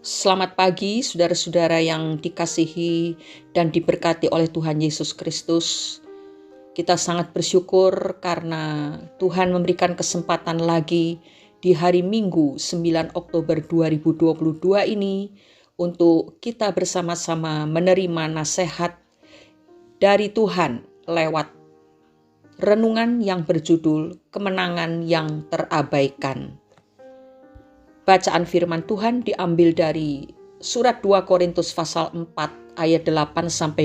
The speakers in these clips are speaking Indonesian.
Selamat pagi, saudara-saudara yang dikasihi dan diberkati oleh Tuhan Yesus Kristus. Kita sangat bersyukur karena Tuhan memberikan kesempatan lagi di hari Minggu 9 Oktober 2022 ini untuk kita bersama-sama menerima nasihat dari Tuhan lewat renungan yang berjudul Kemenangan yang Terabaikan. Bacaan firman Tuhan diambil dari surat 2 Korintus pasal 4 ayat 8-12.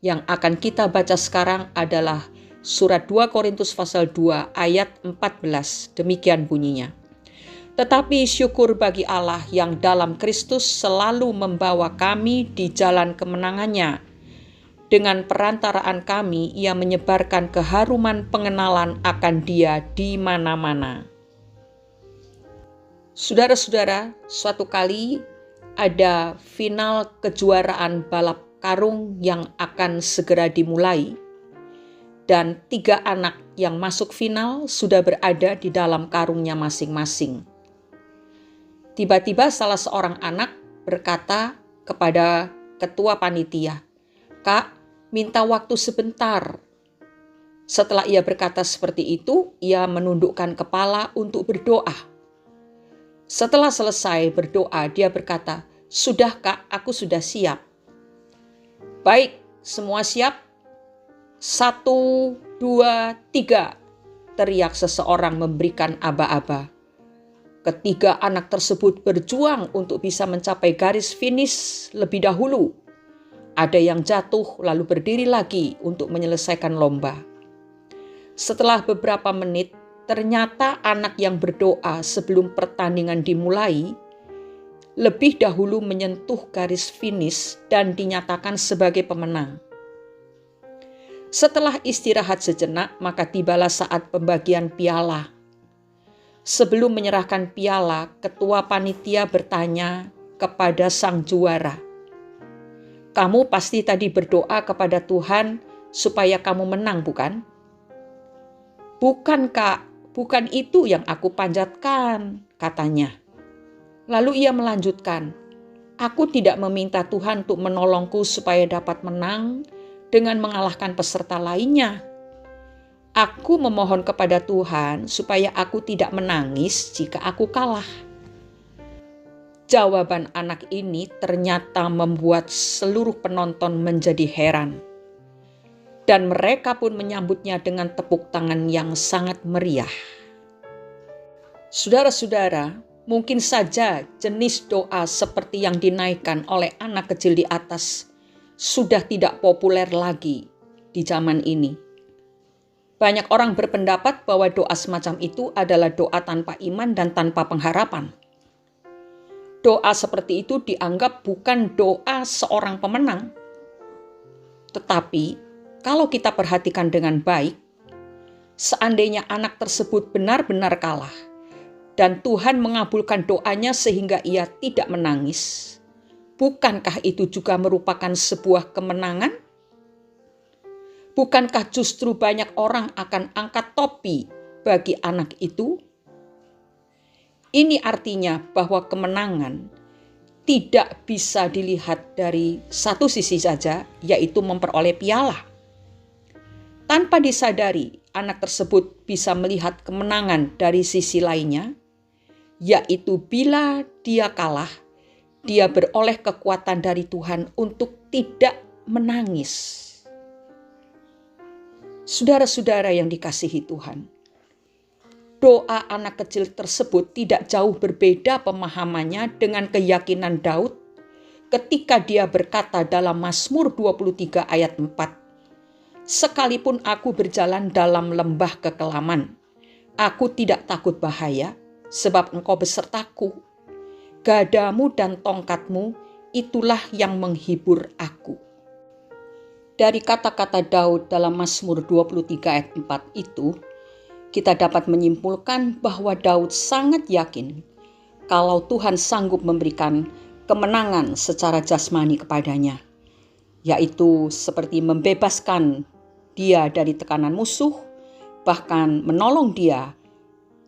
Yang akan kita baca sekarang adalah surat 2 Korintus pasal 2 ayat 14. Demikian bunyinya. Tetapi syukur bagi Allah yang dalam Kristus selalu membawa kami di jalan kemenangannya. Dengan perantaraan kami, Ia menyebarkan keharuman pengenalan akan Dia di mana-mana. Saudara-saudara, suatu kali ada final kejuaraan balap karung yang akan segera dimulai, dan 3 anak yang masuk final sudah berada di dalam karungnya masing-masing. Tiba-tiba salah seorang anak berkata kepada ketua panitia, "Kak, minta waktu sebentar." Setelah ia berkata seperti itu, ia menundukkan kepala untuk berdoa. Setelah selesai berdoa, dia berkata, "Sudah Kak, aku sudah siap." "Baik, semua siap? 1, 2, 3, teriak seseorang memberikan aba-aba. Ketiga anak tersebut berjuang untuk bisa mencapai garis finish lebih dahulu. Ada yang jatuh lalu berdiri lagi untuk menyelesaikan lomba. Setelah beberapa menit, ternyata anak yang berdoa sebelum pertandingan dimulai lebih dahulu menyentuh garis finish dan dinyatakan sebagai pemenang. Setelah istirahat sejenak, maka tibalah saat pembagian piala. Sebelum menyerahkan piala, ketua panitia bertanya kepada sang juara, "Kamu pasti tadi berdoa kepada Tuhan supaya kamu menang, bukan?" "Bukan Kak, bukan itu yang aku panjatkan," katanya. Lalu ia melanjutkan, "Aku tidak meminta Tuhan untuk menolongku supaya dapat menang dengan mengalahkan peserta lainnya. Aku memohon kepada Tuhan supaya aku tidak menangis jika aku kalah." Jawaban anak ini ternyata membuat seluruh penonton menjadi heran. Dan mereka pun menyambutnya dengan tepuk tangan yang sangat meriah. Saudara-saudara, mungkin saja jenis doa seperti yang dinaikkan oleh anak kecil di atas sudah tidak populer lagi di zaman ini. Banyak orang berpendapat bahwa doa semacam itu adalah doa tanpa iman dan tanpa pengharapan. Doa seperti itu dianggap bukan doa seorang pemenang. Tetapi kalau kita perhatikan dengan baik, seandainya anak tersebut benar-benar kalah dan Tuhan mengabulkan doanya sehingga ia tidak menangis, bukankah itu juga merupakan sebuah kemenangan? Bukankah justru banyak orang akan angkat topi bagi anak itu? Ini artinya bahwa kemenangan tidak bisa dilihat dari satu sisi saja, yaitu memperoleh piala. Tanpa disadari, anak tersebut bisa melihat kemenangan dari sisi lainnya, yaitu bila dia kalah, dia beroleh kekuatan dari Tuhan untuk tidak menangis. Saudara-saudara yang dikasihi Tuhan, doa anak kecil tersebut tidak jauh berbeda pemahamannya dengan keyakinan Daud ketika dia berkata dalam Mazmur 23 ayat 4, "Sekalipun aku berjalan dalam lembah kekelaman, aku tidak takut bahaya, sebab Engkau besertaku. Gadamu dan tongkatmu, itulah yang menghibur aku." Dari kata-kata Daud dalam Mazmur 23 ayat 4 itu, kita dapat menyimpulkan bahwa Daud sangat yakin kalau Tuhan sanggup memberikan kemenangan secara jasmani kepadanya, yaitu seperti membebaskan dia dari tekanan musuh, bahkan menolong dia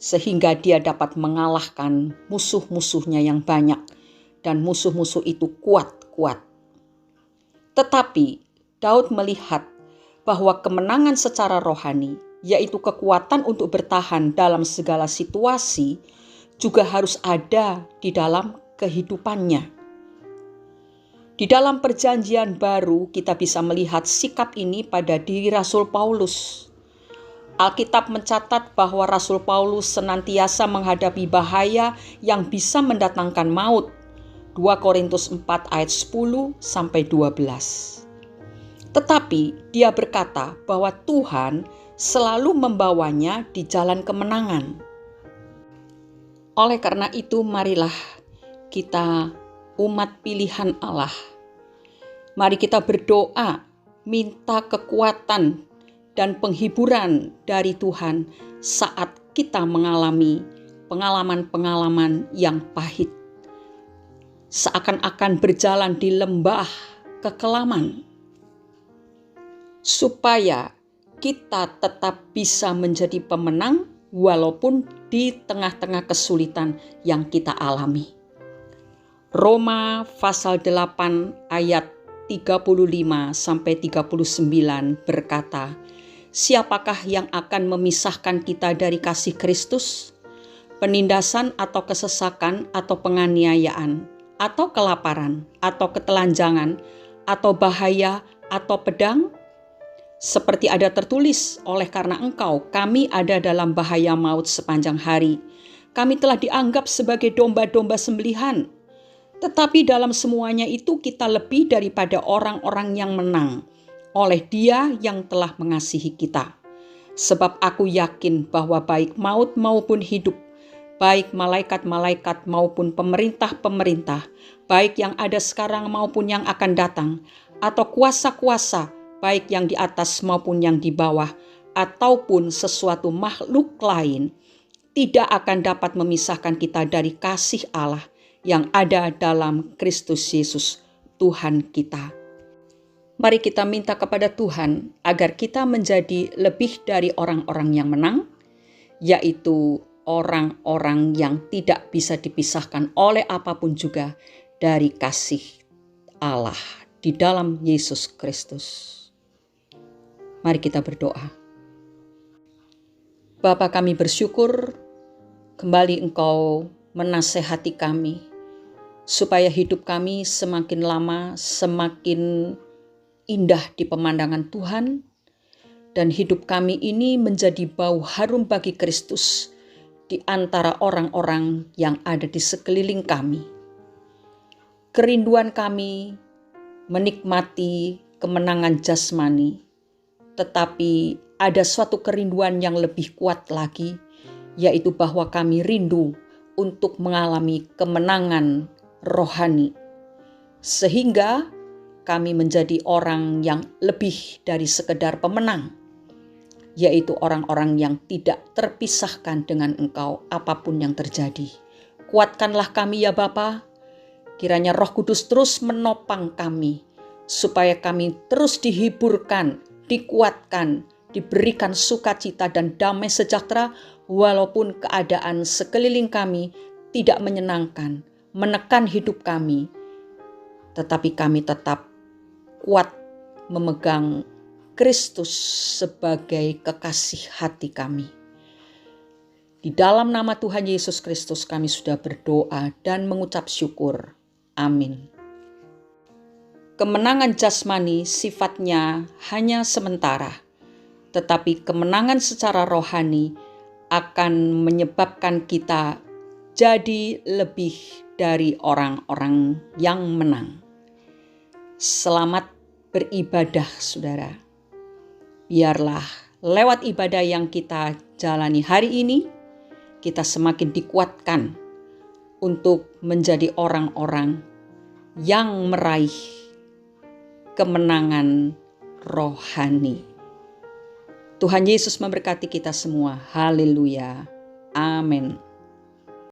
sehingga dia dapat mengalahkan musuh-musuhnya yang banyak, dan musuh-musuh itu kuat-kuat. Tetapi Daud melihat bahwa kemenangan secara rohani, yaitu kekuatan untuk bertahan dalam segala situasi, juga harus ada di dalam kehidupannya. Di dalam Perjanjian Baru kita bisa melihat sikap ini pada diri Rasul Paulus. Alkitab mencatat bahwa Rasul Paulus senantiasa menghadapi bahaya yang bisa mendatangkan maut. 2 Korintus 4 ayat 10-12. Tetapi dia berkata bahwa Tuhan selalu membawanya di jalan kemenangan. Oleh karena itu, marilah kita, umat pilihan Allah, mari kita berdoa, minta kekuatan dan penghiburan dari Tuhan saat kita mengalami pengalaman-pengalaman yang pahit, seakan-akan berjalan di lembah kekelaman, supaya kita tetap bisa menjadi pemenang walaupun di tengah-tengah kesulitan yang kita alami. Roma pasal 8 ayat 35-39 berkata, siapakah yang akan memisahkan kita dari kasih Kristus? Penindasan atau kesesakan atau penganiayaan atau kelaparan atau ketelanjangan atau bahaya atau pedang? Seperti ada tertulis, oleh karena engkau kami ada dalam bahaya maut sepanjang hari. Kami telah dianggap sebagai domba-domba sembelihan. Tetapi dalam semuanya itu kita lebih daripada orang-orang yang menang oleh Dia yang telah mengasihi kita. Sebab aku yakin bahwa baik maut maupun hidup, baik malaikat-malaikat maupun pemerintah-pemerintah, baik yang ada sekarang maupun yang akan datang, atau kuasa-kuasa, baik yang di atas maupun yang di bawah, ataupun sesuatu makhluk lain, tidak akan dapat memisahkan kita dari kasih Allah yang ada dalam Kristus Yesus Tuhan kita. Mari kita minta kepada Tuhan agar kita menjadi lebih dari orang-orang yang menang, yaitu orang-orang yang tidak bisa dipisahkan oleh apapun juga dari kasih Allah di dalam Yesus Kristus. Mari kita berdoa. Bapa, kami bersyukur kembali Engkau menasehati kami, supaya hidup kami semakin lama semakin indah di pemandangan Tuhan, dan hidup kami ini menjadi bau harum bagi Kristus di antara orang-orang yang ada di sekeliling kami. Kerinduan kami menikmati kemenangan jasmani, tetapi ada suatu kerinduan yang lebih kuat lagi, yaitu bahwa kami rindu untuk mengalami kemenangan rohani, sehingga kami menjadi orang yang lebih dari sekedar pemenang, yaitu orang-orang yang tidak terpisahkan dengan Engkau apapun yang terjadi. Kuatkanlah kami ya Bapa, kiranya Roh Kudus terus menopang kami, supaya kami terus dihiburkan, dikuatkan, diberikan sukacita dan damai sejahtera, walaupun keadaan sekeliling kami tidak menyenangkan, menekan hidup kami, tetapi kami tetap kuat memegang Kristus sebagai kekasih hati kami. Di dalam nama Tuhan Yesus Kristus kami sudah berdoa dan mengucap syukur. Amin. Kemenangan jasmani sifatnya hanya sementara, tetapi kemenangan secara rohani akan menyebabkan kita jadi lebih dari orang-orang yang menang. Selamat beribadah, saudara. Biarlah lewat ibadah yang kita jalani hari ini, kita semakin dikuatkan untuk menjadi orang-orang yang meraih kemenangan rohani. Tuhan Yesus memberkati kita semua. Haleluya. Amin.